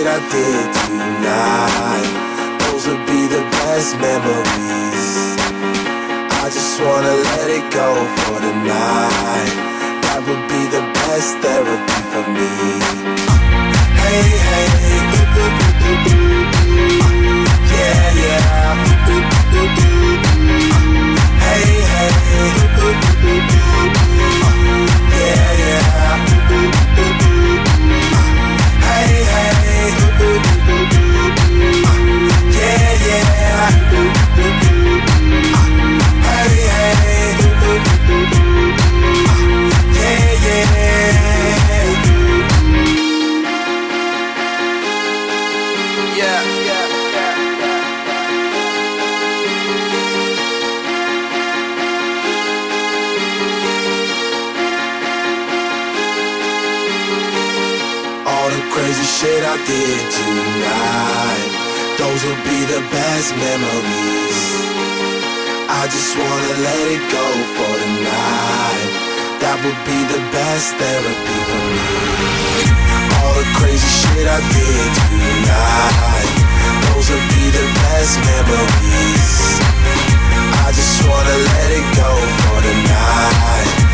I did tonight, those would be the best memories. I just wanna let it go for the night. That would be the best therapy for me. Hey, hey, yeah, yeah. Hey, hey, yeah, yeah. Hey, hey, yeah, yeah. Hey, hey, yeah, yeah. Yeah, yeah. All the crazy shit I did tonight, those will be the best memories. I just wanna let it go for the night. That would be the best therapy for me. All the crazy shit I did tonight, those will be the best memories. I just wanna let it go for the night.